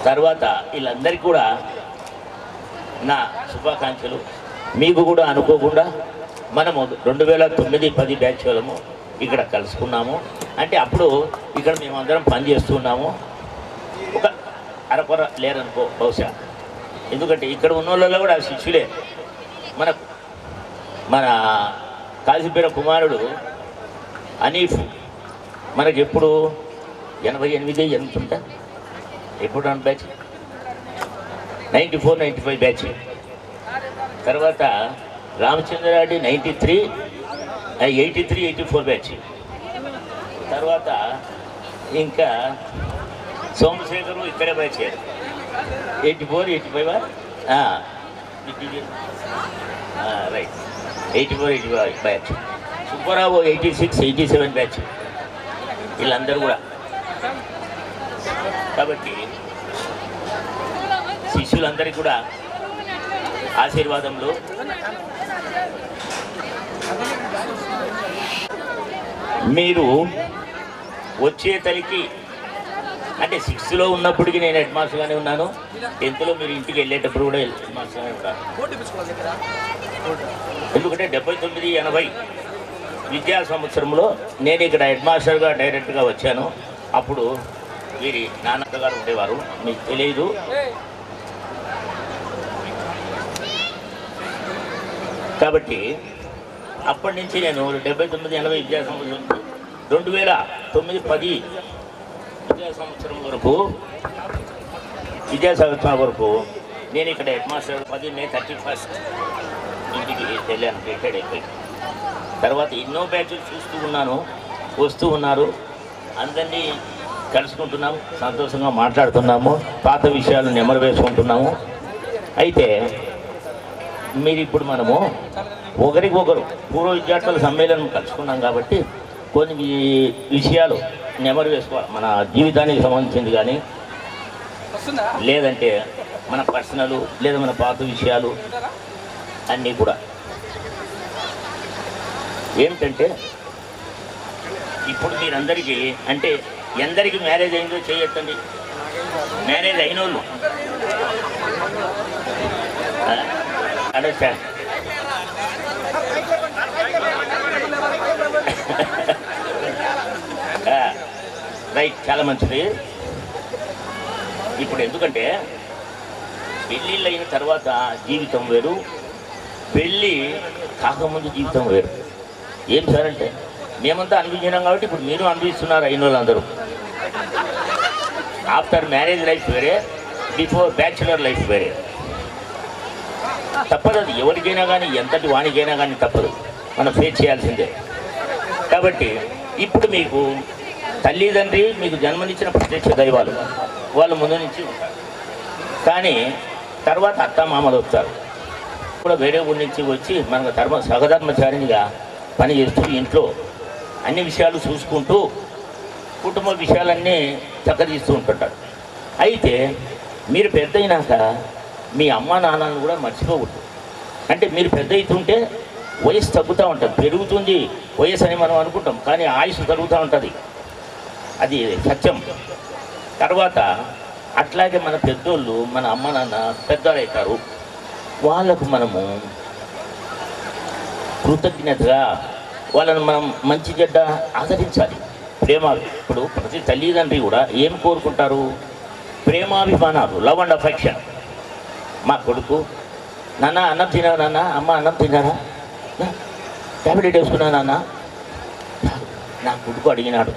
S7: తర్వాత వీళ్ళందరికీ కూడా నా శుభాకాంక్షలు. మీకు కూడా అనుకోకుండా మనము 2009-10 బ్యాచ్ వాళ్ళము ఇక్కడ కలుసుకున్నాము. అంటే అప్పుడు ఇక్కడ మేమందరం పనిచేస్తున్నాము. ఒక అరకొర లేరనుకో బహుశా, ఎందుకంటే ఇక్కడ ఉన్న వాళ్ళలో కూడా శిష్యులే. మన కాశీపేర కుమారుడు హనీఫ్ మనకి ఎప్పుడు 88 ఎంతుంటా ఎప్పుడు రన్ బ్యాచ్ 94-95 బ్యాచ్. తర్వాత రామచంద్రారెడ్డి 83-84 బ్యాచ్. తర్వాత ఇంకా సోమశేఖరు ఇక్కడే batch 84-85 right 84-85 batch. Subbarao 86-87 batch. వీళ్ళందరూ కూడా. కాబట్టి శిష్యులందరికీ కూడా ఆశీర్వాదములు. మీరు వచ్చే తలికి అంటే 6th ఉన్నప్పటికీ నేను హెడ్ మాస్టర్గానే ఉన్నాను. 10th మీరు ఇంటికి వెళ్ళేటప్పుడు కూడా హెడ్ మాస్టర్గానే ఉన్నాను. ఎందుకంటే 79-80 విద్యా సంవత్సరంలో నేను ఇక్కడ హెడ్ మాస్టర్గా డైరెక్ట్గా వచ్చాను. అప్పుడు వీరి నాన్నగారు ఉండేవారు, మీకు తెలియదు. కాబట్టి అప్పటి నుంచి నేను 79-80 విద్యా సంవత్సరం 2009-10 విద్యా సంవత్సరం వరకు నేను ఇక్కడ హెడ్ మాస్టర్ 10 May 31 ఇంటికి వెళ్ళాను, రిటైర్డ్ అయిపోయి. తర్వాత ఎన్నో బ్యాచ్లు చూస్తూ ఉన్నాను, వస్తూ ఉన్నారు, అందరినీ కలుసుకుంటున్నాము, సంతోషంగా మాట్లాడుతున్నాము, పాత విషయాలు నెమరు వేసుకుంటున్నాము. అయితే మీరు ఇప్పుడు మనము ఒకరికొకరు పూర్వ విద్యార్థుల సమ్మేళనం కలుసుకున్నాం కాబట్టి కొన్ని విషయాలు నెమరు వేసుకోవాలి. మన జీవితానికి సంబంధించింది కానీ లేదంటే మన పర్సనల్ లేదా మన పాత విషయాలు అన్నీ కూడా. ఏమిటంటే ఇప్పుడు మీరందరికీ అంటే ఎందరికి మ్యారేజ్ అయిందో చేయొద్దండి. మ్యారేజ్ అయిన వాళ్ళు అండర్స్టాండ్. రైట్, చాలా మంచిది. ఇప్పుడు ఎందుకంటే పెళ్ళిళ్ళు అయిన తర్వాత జీవితం వేరు, పెళ్ళి కాకముందు జీవితం వేరు. ఏం సార్ అంటే మేమంతా అనిపించినాం కాబట్టి ఇప్పుడు మీరు అనిపిస్తున్నారు అయిన వాళ్ళందరూ. ఆఫ్టర్ మ్యారేజ్ లైఫ్ వేరే, బిఫోర్ బ్యాచులర్ లైఫ్ వేరే. తప్పదు, అది ఎవరికైనా కానీ ఎంతటి వానికైనా కానీ తప్పదు, మనం ఫేస్ చేయాల్సిందే. కాబట్టి ఇప్పుడు మీకు తల్లిదండ్రి మీకు జన్మనిచ్చిన ప్రత్యక్ష దైవాలు, వాళ్ళు ముందు నుంచి ఉంటారు. కానీ తర్వాత అత్తమామలు వస్తారు కూడా, వేరే ఊరి నుంచి వచ్చి మనకు సహధర్మచారినిగా పనిచేస్తూ ఇంట్లో అన్ని విషయాలు చూసుకుంటూ కుటుంబ విషయాలన్నీ చక్కదిస్తూ ఉంటుంటారు. అయితే మీరు పెద్ద అయినాక మీ అమ్మ నాన్నలను కూడా మర్చిపోకూడదు. అంటే మీరు పెద్ద అవుతుంటే వయసు తగ్గుతూ ఉంటుంది, పెరుగుతుంది వయసు అని మనం అనుకుంటాం, కానీ ఆయుష్ తరుగుతూ ఉంటుంది, అది సత్యం. తర్వాత అట్లాగే మన పెద్దోళ్ళు మన అమ్మ నాన్న పెద్దలు అవుతారు, వాళ్ళకు మనము కృతజ్ఞతగా వాళ్ళని మనం మంచి చెడ్డ ఆదరించాలి. ప్రేమ, ఇప్పుడు ప్రతి తల్లిదండ్రి కూడా ఏం కోరుకుంటారు? ప్రేమాభిమానాలు, లవ్ అండ్ అఫెక్షన్. మా కొడుకు నాన్న అన్నం తినారా, నాన్న అమ్మ అన్నం తినారా, ట్యాబ్లెట్ వేసుకున్నా నాన్న, నా కొడుకు అడిగినాడు,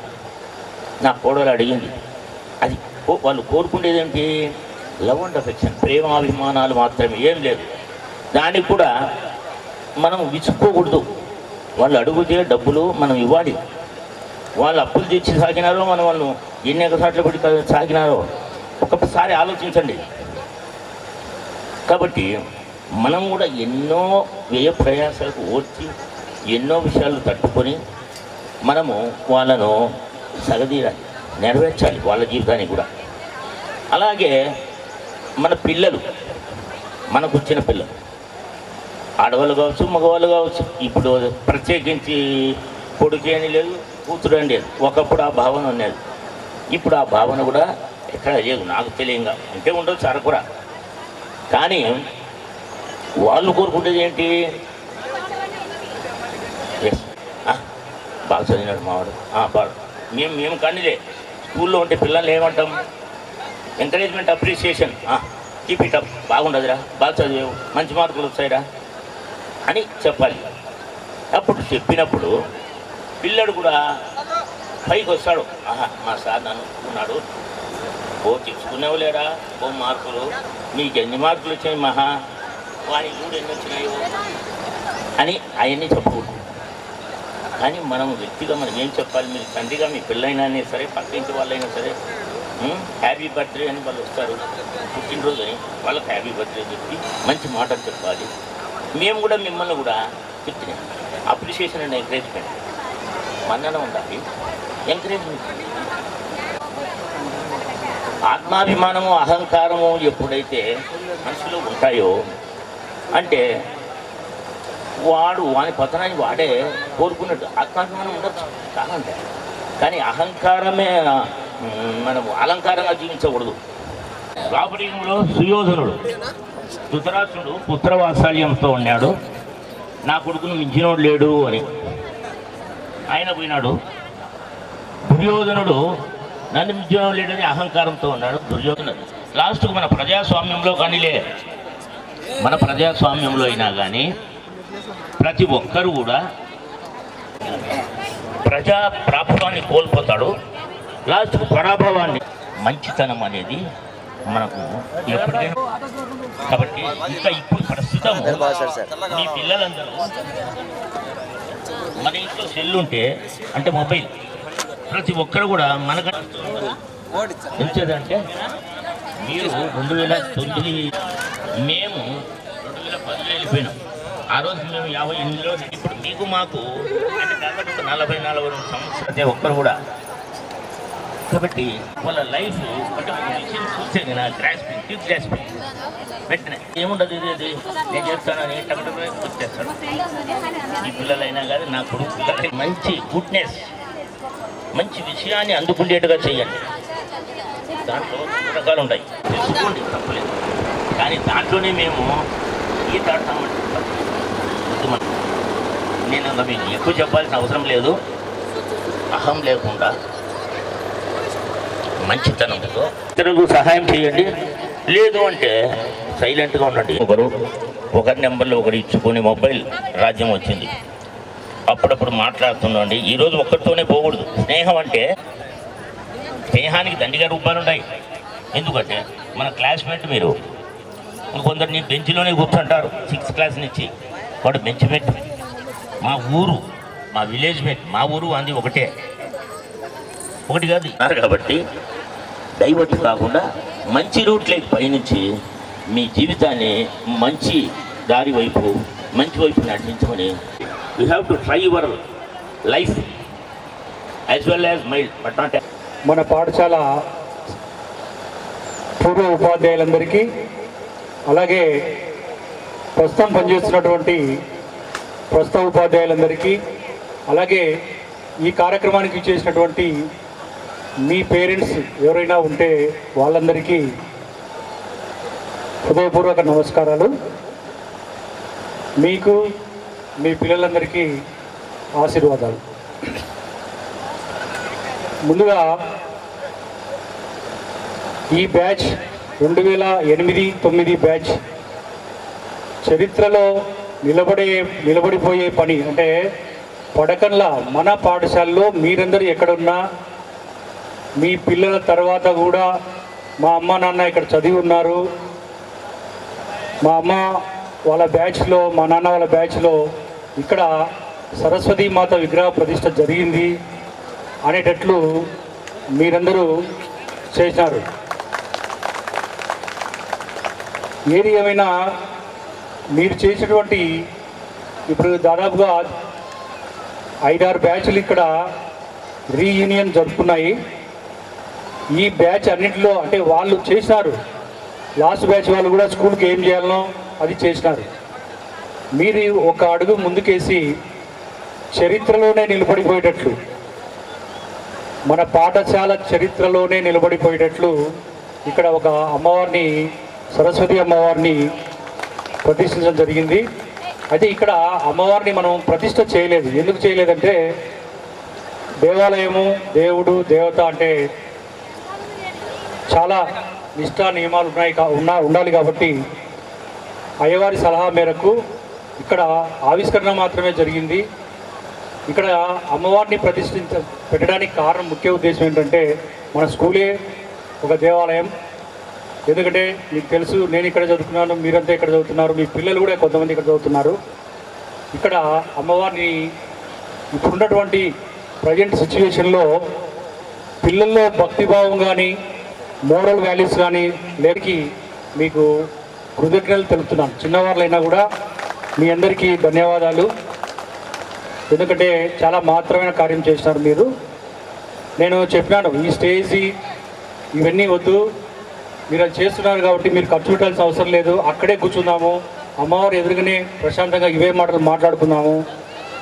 S7: నా కోడలు అడిగింది, అది వాళ్ళు కోరుకునేది ఏంటి? లవ్ అండ్ అఫెక్షన్, ప్రేమాభిమానాలు మాత్రమే, ఏం లేదు. దానికి కూడా మనం విసుక్కోకూడదు. వాళ్ళు అడుగుతే డబ్బులు మనం ఇవ్వాలి. వాళ్ళు అప్పులు తెచ్చి సాగినారో మనం వాళ్ళు ఎన్ని ఎగసాట్లు పడి సాగినారో ఒక్కసారి ఆలోచించండి. కాబట్టి మనం కూడా ఎన్నో వ్యయ ప్రయాసాలకు ఓర్చి ఎన్నో విషయాలు తట్టుకొని మనము వాళ్ళను సగదీరాలి, నెరవేర్చాలి వాళ్ళ జీవితానికి కూడా. అలాగే మన పిల్లలు, మనకు వచ్చిన పిల్లలు, ఆడవాళ్ళు కావచ్చు మగవాళ్ళు కావచ్చు, ఇప్పుడు ప్రత్యేకించి కొడుకు అని లేదు కూతురు అని లేదు. ఒకప్పుడు ఆ భావన ఉన్నది, ఇప్పుడు ఆ భావన కూడా ఎక్కడ లేదు, నాకు తెలియంగా అంటే ఉండొచ్చు అరకురా. కానీ వాళ్ళు కోరుకుంటేది ఏంటి? ఎస్ బాగా చదివినాడు మావాడు, బాడు మేము కన్నీలే. స్కూల్లో ఉంటే పిల్లల్ని ఏమంటాం? Encouragement, appreciation, keep it up, బాగుండదురా, బాగా చదివావు, మంచి మార్కులు వచ్చాయిరా అని చెప్పాలి. అప్పుడు చెప్పినప్పుడు పిల్లడు కూడా పైకి వస్తాడు, మా సార్ నన్ను ఉన్నాడు, తెచ్చుకునేవు లేరా మార్కులు, మీకు ఎన్ని మార్కులు వచ్చాయి మహా, వానికి కూడా ఎన్ని వచ్చినాయో అని అవన్నీ చెప్పకూడదు. కానీ మనం వ్యక్తిగా మనం ఏం చెప్పాలి? మీరు తండ్రిగా మీ పిల్లైనా సరే, పక్కింటి వాళ్ళైనా సరే, హ్యాపీ బర్త్డే అని వాళ్ళు వస్తారు, పుట్టినరోజు అని వాళ్ళకి హ్యాపీ బర్త్డే చెప్పి మంచి మాటలు చెప్పాలి. మేము కూడా మిమ్మల్ని కూడా చెప్తున్నాం, అప్రిషియేషన్ అండ్ ఎంకరేజ్మెంట్, మన్నన ఉండాలి, ఎంకరేజ్మెంట్. ఆత్మాభిమానము అహంకారము ఎప్పుడైతే మనసులో ఉంటాయో అంటే వాని పతనాన్ని వాడే కోరుకున్నట్టు. ఆత్మాభిమానం ఉండొచ్చు కాదంటే, కానీ అహంకారమే మనము అలంకారంగా జీవించకూడదు. ద్వాపరయుగంలో సుయోధనుడు ధృతరాష్ట్రుడు పుత్రవాత్సల్యంతో ఉన్నాడు, నా కొడుకును మించినోడు లేడు అని ఆయన పోయినాడు. దుర్యోధనుడు నన్ను మించినోడు లేడని అహంకారంతో ఉన్నాడు దుర్యోధనుడు. లాస్ట్కు మన ప్రజాస్వామ్యంలో కానీలే, మన ప్రజాస్వామ్యంలో అయినా కానీ ప్రతి ఒక్కరు కూడా ప్రజా ప్రాభవాన్ని కోల్పోతాడు, లాస్ట్కు పరాభవాన్ని. మంచితనం అనేది మనకు ఎప్పటికైనా. కాబట్టి ఇంకా ఇప్పుడు ప్రస్తుతం మీ పిల్లలందరూ మన ఇంట్లో సెల్ ఉంటే అంటే మొబైల్, ప్రతి ఒక్కరు కూడా మనకంటే ఎంచేదంటే మీరు 2009 మేము 2010 వెళ్ళిపోయినాం. ఆ రోజు మేము 58లో, ఇప్పుడు మీకు మాకు అంటే దాదాపు 40-40 సంవత్సరాలు ప్రతి ఒక్కరు కూడా. కాబట్టి వాళ్ళ లైఫ్ అంటే ఒక విషయం చూస్తే నేను గ్రాస్పింగ్, క్విక్ గ్రాస్పింగ్ వెంటనే ఏముండదు, ఇది నేను చేస్తానని టమాటో వచ్చేస్తాను. ఈ పిల్లలైనా కానీ నా కొడుకు పిల్లలైనా మంచి గుడ్నెస్, మంచి విషయాన్ని అందుకునేట్టుగా చేయండి. దాంట్లో రకాలు ఉంటాయి, తెలుసుకోండి, తప్పలేదు. కానీ దాంట్లోనే మేము ఈత ఆడతామంటే నేను మీకు ఎక్కువ చెప్పాల్సిన అవసరం లేదు. అహం లేకుండా మంచితనంతో ఇతరులకు సహాయం చేయండి. లేదు అంటే సైలెంట్గా ఉండండి. ఒకరి నెంబర్లో ఒకరు ఇచ్చుకొని మొబైల్ రాజ్యం వచ్చింది. అప్పుడప్పుడు మాట్లాడుతుండండి. ఈరోజు ఒక్కరితోనే పోకూడదు. స్నేహం అంటే స్నేహానికి దండిగా రూపాలు ఉన్నాయి. ఎందుకంటే మన క్లాస్మేట్ మీరు, కొందరిని బెంచ్లోనే కూర్చుంటారు 6th క్లాస్ నుంచి. వాడు బెంచ్ మేట్. మా ఊరు, మా విలేజ్ మేట్, మా ఊరు అంది ఒకటి కాదు కాబట్టి డైవర్ట్ కాకుండా మంచి రూట్లోకి పయనించి మీ జీవితాన్ని మంచి దారి వైపు, మంచి వైపు నడిపించమని. You have to try your life as well as mild but not.
S8: మన పాఠశాల పూర్వ ఉపాధ్యాయులందరికీ, అలాగే ప్రస్తుతం పనిచేస్తున్నటువంటి ప్రస్తుత ఉపాధ్యాయులందరికీ, అలాగే ఈ కార్యక్రమానికి చేసినటువంటి మీ పేరెంట్స్ ఎవరైనా ఉంటే వాళ్ళందరికీ హృదయపూర్వక నమస్కారాలు. మీకు మీ పిల్లలందరికీ ఆశీర్వాదాలు. ముందుగా ఈ బ్యాచ్ 2008-9 బ్యాచ్ చరిత్రలో నిలబడిపోయే పని అంటే పడకల్లా మన పాఠశాలలో మీరందరూ ఎక్కడున్నా, మీ పిల్లల తర్వాత కూడా మా అమ్మ నాన్న ఇక్కడ చదివి ఉన్నారు, మా అమ్మ వాళ్ళ బ్యాచ్లో, మా నాన్న వాళ్ళ బ్యాచ్లో ఇక్కడ సరస్వతీ మాత విగ్రహ ప్రతిష్ఠ జరిగింది అనేటట్లు మీరందరూ చేసినారు. ఏది ఏమైనా మీరు చేసినటువంటి ఇప్పుడు దాదాపుగా 5-6 బ్యాచ్లు ఇక్కడ రీయూనియన్ జరుపుకున్నాయి. ఈ బ్యాచ్ అన్నింటిలో అంటే వాళ్ళు చేసినారు, లాస్ట్ బ్యాచ్ వాళ్ళు కూడా స్కూల్కి ఏం చేయాలనో అది చేసినారు. మీరు ఒక అడుగు ముందుకేసి చరిత్రలోనే నిలబడిపోయేటట్లు, మన పాఠశాల చరిత్రలోనే నిలబడిపోయేటట్లు ఇక్కడ ఒక అమ్మవారిని, సరస్వతి అమ్మవారిని ప్రతిష్ఠించడం జరిగింది. అయితే ఇక్కడ అమ్మవారిని మనం ప్రతిష్ఠ చేయలేదు. ఎందుకు చేయలేదంటే దేవాలయము, దేవుడు, దేవత అంటే చాలా నిష్ఠా నియమాలు ఉండాలి కాబట్టి అయ్యవారి సలహా మేరకు ఇక్కడ ఆవిష్కరణ మాత్రమే జరిగింది. ఇక్కడ అమ్మవారిని పెట్టడానికి కారణం, ముఖ్య ఉద్దేశం ఏంటంటే మన స్కూలే ఒక దేవాలయం. ఎందుకంటే మీకు తెలుసు, నేను ఇక్కడ చదువుతున్నాను, మీరంతా ఇక్కడ చదువుతున్నారు, మీ పిల్లలు కూడా కొంతమంది ఇక్కడ చదువుతున్నారు. ఇక్కడ అమ్మవారిని ఇప్పుడున్నటువంటి ప్రజెంట్ సిచ్యువేషన్లో పిల్లల్లో భక్తిభావం కానీ, మోరల్ వాల్యూస్ కానీ లేకి మీకు కృతజ్ఞతలు తెలుపుతున్నాను. చిన్నవాళ్ళైనా కూడా మీ అందరికీ ధన్యవాదాలు. ఎందుకంటే చాలా మాత్రమైన కార్యం చేసినారు మీరు. నేను చెప్పినాను, ఈ స్టేజీ ఇవన్నీ వద్దు, మీరు అది చేస్తున్నారు కాబట్టి మీరు ఖర్చు పెట్టాల్సిన అవసరం లేదు, అక్కడే కూర్చుందాము, అమ్మవారు ఎదురుగానే ప్రశాంతంగా ఇవే మాటలు మాట్లాడుకుందాము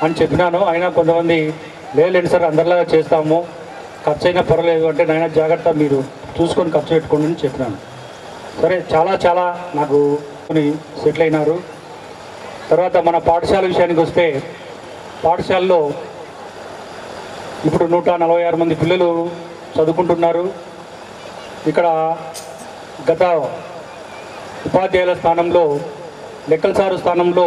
S8: అని చెప్పినాను. అయినా కొంతమంది లేదు సార్ అందరిలాగా చేస్తాము, ఖర్చు అయినా పర్వాలేదు అంటే నాయన జాగ్రత్త, మీరు చూసుకొని ఖర్చు పెట్టుకోండి అని చెప్పినాను. సరే, చాలా నాకు సెటిల్ అయినారు. తర్వాత మన పాఠశాల విషయానికి వస్తే, పాఠశాలలో ఇప్పుడు 146 మంది పిల్లలు చదువుకుంటున్నారు. ఇక్కడ గత ఉపాధ్యాయుల స్థానంలో, లెక్కల సారు స్థానంలో